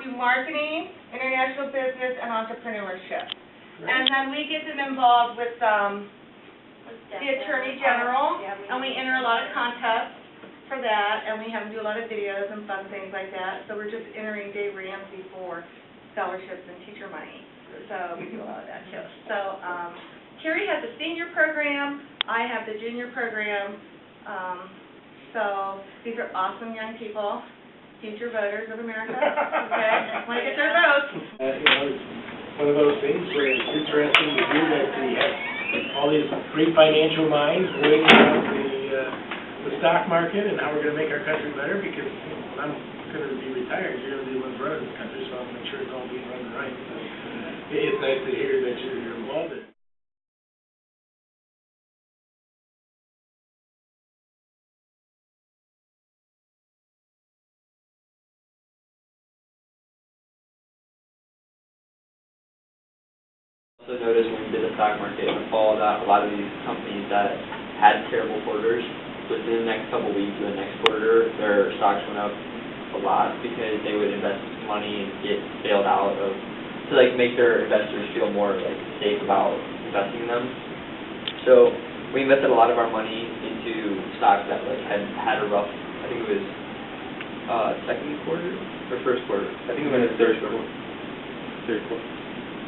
do marketing, international business, and entrepreneurship. And then we get them involved with the Attorney General, and we enter a lot of contests for that, and we have them do a lot of videos and fun things like that. So we're just entering Dave Ramsey for scholarships and teacher money. So we do a lot of that too. So Carrie has the senior program, I have the junior program. So these are awesome young people, future voters of America, okay? Want to get their votes. It's one of those things where it's interesting to hear that we have all these great financial minds worrying about the stock market and how we're going to make our country better, because when I'm going to be retired, you're going to be the ones running this country, so I'll make sure it's all being run right. So it's nice to hear that you're involved in it. Also noticed when we did the stock market in the fall that a lot of these companies that had terrible quarters, within the next couple weeks of the next quarter, their stocks went up a lot because they would invest money and get bailed out of, to like make their investors feel more like safe about investing in them. So we invested a lot of our money into stocks that like had a rough, I think it was second quarter or first quarter. I think it was the third quarter. Third quarter.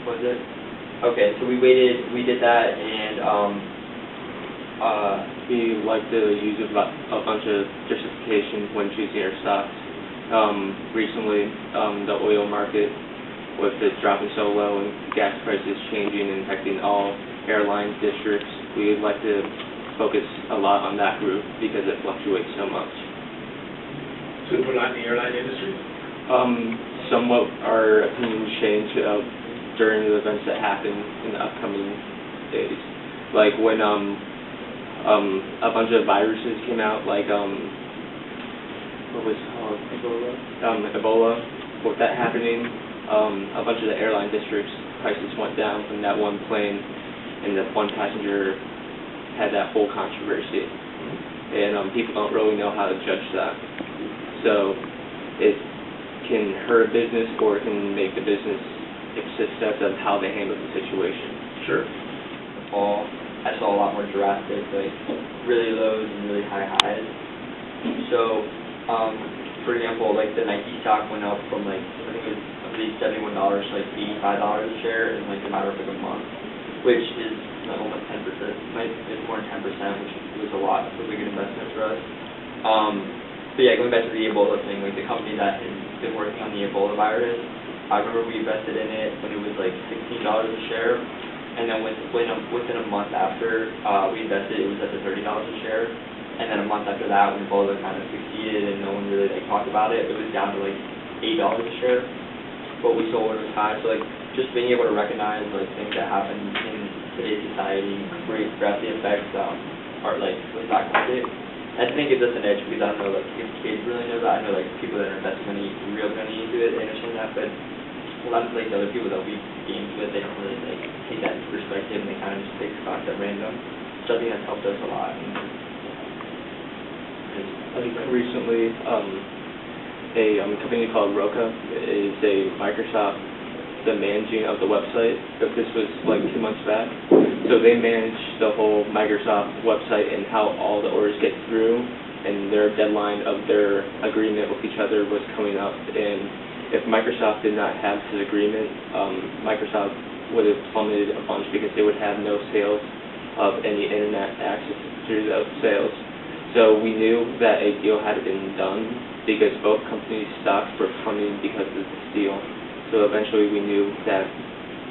Was it? Okay, so we did that, and we like to use a bunch of justification when choosing our stocks. Recently, the oil market, with it dropping so low and gas prices changing and affecting all airline districts, we would like to focus a lot on that group because it fluctuates so much. So we're not in the airline industry? Somewhat our opinions change during the events that happen in the upcoming days. Like when a bunch of viruses came out, like what was it called? Ebola. With that happening, a bunch of the airline districts prices went down from that one plane, and the one passenger had that whole controversy. And people don't really know how to judge that. So it can hurt a business, or it can make the business success of how they handle the situation. Sure. the fall, I saw a lot more drastic, like really lows and really high highs. So, for example, like the Nike stock went up from like, I think it was at least $71 to like $85 a share in like a matter of like a month, which is like almost 10%, it's more than 10%, which was a lot. It was a good investment for us. But yeah, going back to the Ebola thing, like the company that had been working on the Ebola virus, I remember we invested in it when it was like $16 a share, and then within a month after we invested, it was at the $30 a share, and then a month after that, when Ebola kind of succeeded and no one really like talked about it, it was down to like $8 a share, but we sold when it was high. So like just being able to recognize like things that happen in today's society, grasp the effects are like the stock market. I think it gives us an edge because I don't know like if kids really know that. I know like people that are investing real money into it, they understand that, but a lot of like the other people that we get into it, they don't really like take that into perspective, and they kind of just take stocks at random. So I think that's helped us a lot. I think recently, a company called Roca is a Microsoft, the managing of the website. But this was like 2 months back. So they manage the whole Microsoft website and how all the orders get through, and their deadline of their agreement with each other was coming up. And if Microsoft did not have this agreement, Microsoft would have plummeted a bunch because they would have no sales of any internet access through those sales. So we knew that a deal had been done because both companies' stocks were plummeting because of this deal. So eventually we knew that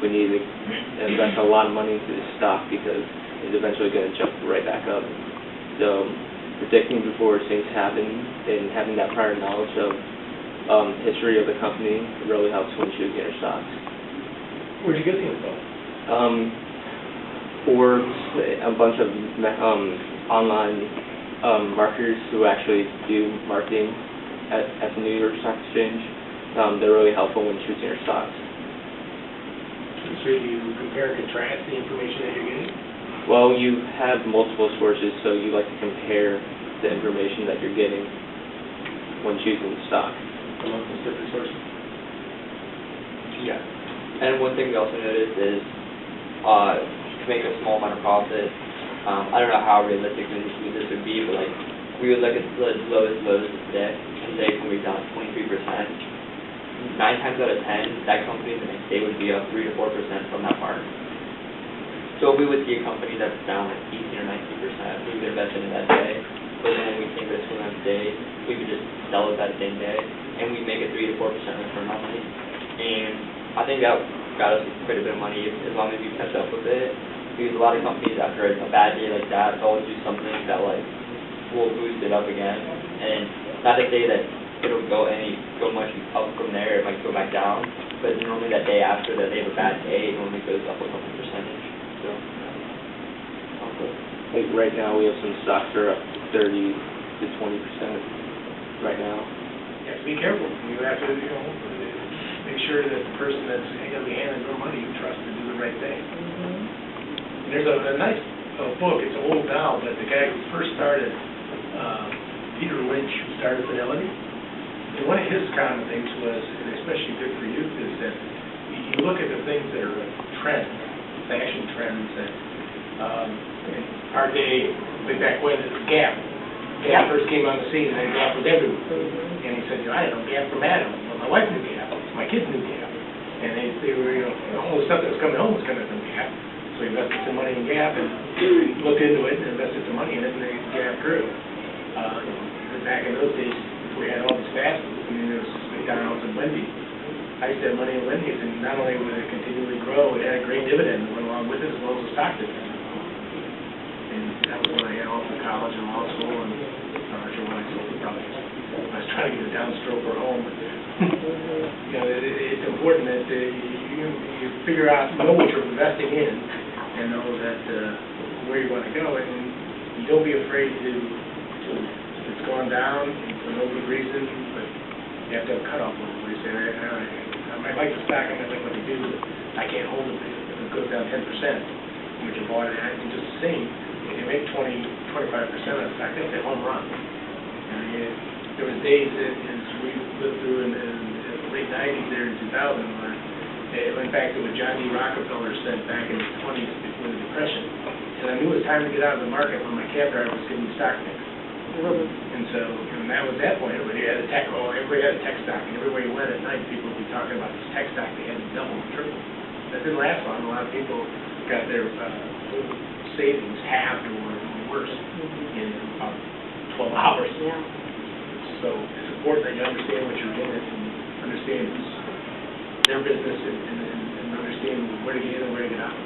we needed to invest a lot of money into this stock because it's eventually going to jump right back up. So predicting before things happen and having that prior knowledge of history of the company really helps when choosing your stocks. Where'd you get the info? Forbes, a bunch of online marketers who actually do marketing at the New York Stock Exchange. They're really helpful when choosing your stocks. So you compare and contrast the information that you're getting? Well, you have multiple sources, so you like to compare the information that you're getting when choosing the stock. Among those different sources? And one thing we also noticed is, to make a small amount of profit, I don't know how realistic this would be, but like, we would look at the lowest lows today and say, can we be down 23%? 9 times out of 10, that company the next day would be up 3 to 4% from that mark. So we would see a company that's down like 18 or 19%, we would invest in it that day, but then when we think it's the next day, we could just sell it that same day, and we'd make a 3 to 4% return on money. And I think that got us quite a bit of money as long as you catch up with it, because a lot of companies after a bad day like that, they'll always do something that like will boost it up again, and not to say that it'll go much up from there, it might go back down, but normally that day after that they have a bad day, it normally goes up a couple percentage, so. Like right now, we have some stocks that are up 30 to 20% right now. You have to be careful. You have to, make sure that the person that's going to be handling your money, you trust to do the right thing. And there's a nice book, it's old now, but the guy who first started, Peter Lynch, who started Fidelity, and one of his common things was, and especially good for youth, is that you look at the things that are trends, fashion trends, that in our day, way back when, it was Gap. Gap first came on the scene, and then Gap was everywhere. And he said, I didn't know Gap from Adam. Well, my wife knew Gap, my kids knew Gap. And they were, all the stuff that was coming home was coming from Gap. So he invested some money in Gap and looked into it and invested some money in it, and the Gap grew. Back in those days, we had all these fast foods. There was McDonald's and Wendy's. I used to have money in Wendy's, and not only would it continually grow, it had a great dividend that went along with it, as well as a stock dividend. And that was when I had all through college and law school, and I'm not sure when I sold it, probably. I was trying to get a downstroke or home. It's important that you figure out, know what you're investing in, and know that where you want to go, and you don't be afraid to it's going down for no good reason, but you have to have a cutoff point where you say, I might like the stock, I might like what they do, but I can't hold it if it goes down 10%, which you bought it at, and just the same, if you make 20, 25% of the stock, that's a home run. There was days that, as we lived through in the late 90s there in 2000, where it went back to what John D. Rockefeller said back in the 20s before the Depression, and I knew it was time to get out of the market when my cab driver was giving me stock picks. And so, that was that point, everybody had a tech stock, and everywhere you went at night, people would be talking about this tech stock, they had to double and triple. That didn't last long. A lot of people got their savings halved or worse in about 12 hours. Yeah. So it's important that you understand what you're in and understand their business and understand where to get in and where to get out.